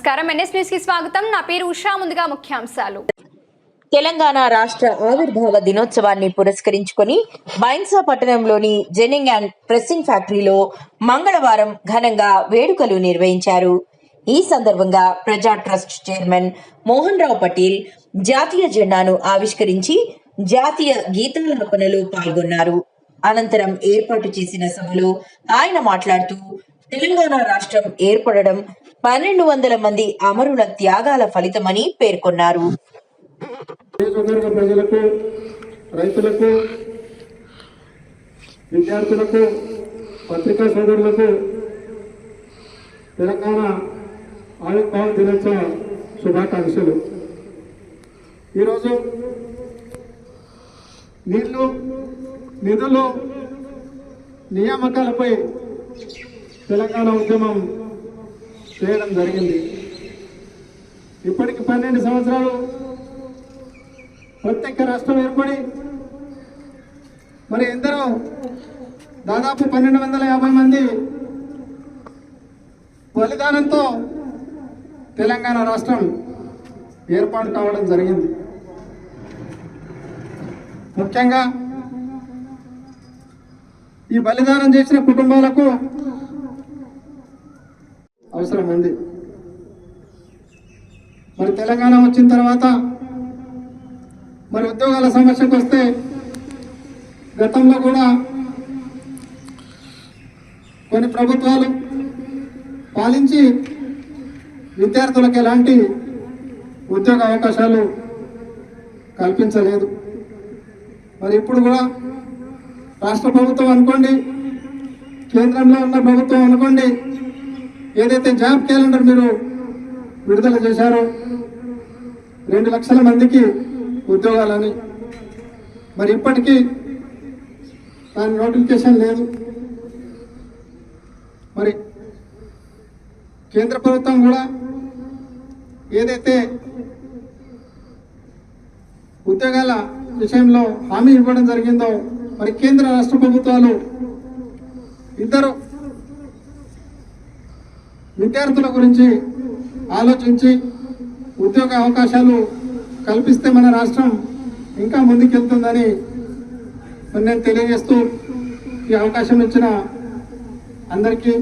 నమస్కారం NS news కి స్వాగతం. నా పేరు ఉషా. ముందుగా ముఖ్యాంశాలు. తెలంగాణ రాష్ట్ర ఆవిర్భావ దినోత్సవాన్ని పురస్కరించుకొని బైన్సా పట్టణంలోని జెన్నింగ్ అండ్ ప్రెస్సింగ్ ఫ్యాక్టరీలో మంగళవారం ఘనంగా వేడుకలు నిర్వహించారు. ఈ సందర్భంగా ప్రజా ట్రస్ట్ చైర్మన్ మోహన్ రావు పటేల్ జాతీయ జెండాను ఆవిష్కరించి జాతీయ గీతాలాపనలో పాల్గొన్నారు. అనంతరం ఏర్పాటు చేసిన సభలో ఆయన మాట్లాడుతూ తెలంగాణ రాష్ట్రం ఏర్పడడం 1200 మంది అమరుల త్యాగాల ఫలితమని పేర్కొన్నారు. ప్రజలకు, రైతులకు, విద్యార్థులకు, పత్రికా సోదరులకు తెలంగాణ ఆవిర్భావ దినోత్సవ శుభాకాంక్షలు. ఈరోజు నిధులు నియామకాలపై తెలంగాణ ఉద్యమం చేయడం జరిగింది. ఇప్పటికి 12 సంవత్సరాలు ప్రత్యేక రాష్ట్రం ఏర్పడి మరి ఎందరో దాదాపు 1250 మంది బలిదానంతో తెలంగాణ రాష్ట్రం ఏర్పాటు కావడం జరిగింది. ముఖ్యంగా ఈ బలిదానం చేసిన కుటుంబాలకు అవసరం ఉంది. మరి తెలంగాణ వచ్చిన తర్వాత మరి ఉద్యోగాల సమస్యకు వస్తే గతంలో కూడా కొన్ని ప్రభుత్వాలు పాలించి విద్యార్థులకు ఎలాంటి ఉద్యోగ అవకాశాలు కల్పించలేదు. మరి ఇప్పుడు కూడా రాష్ట్ర ప్రభుత్వం అనుకోండి, కేంద్రంలో ఉన్న ప్రభుత్వం అనుకోండి, ఏదైతే జాబ్ క్యాలెండర్ మీరు విడుదల చేశారో 2 లక్షల మందికి ఉద్యోగాలని, మరి ఇప్పటికీ దాని నోటిఫికేషన్ లేదు. మరి కేంద్ర ప్రభుత్వం కూడా ఏదైతే ఉద్యోగాల విషయంలో హామీ ఇవ్వడం జరిగిందో మరి కేంద్ర రాష్ట్ర ప్రభుత్వాలు ఇద్దరు విద్యార్థుల గురించి ఆలోచించి ఉద్యోగ అవకాశాలు కల్పిస్తే మన రాష్ట్రం ఇంకా ముందుకెళ్తుందని నేను తెలియజేస్తూ ఈ అవకాశం ఇచ్చిన అందరికీ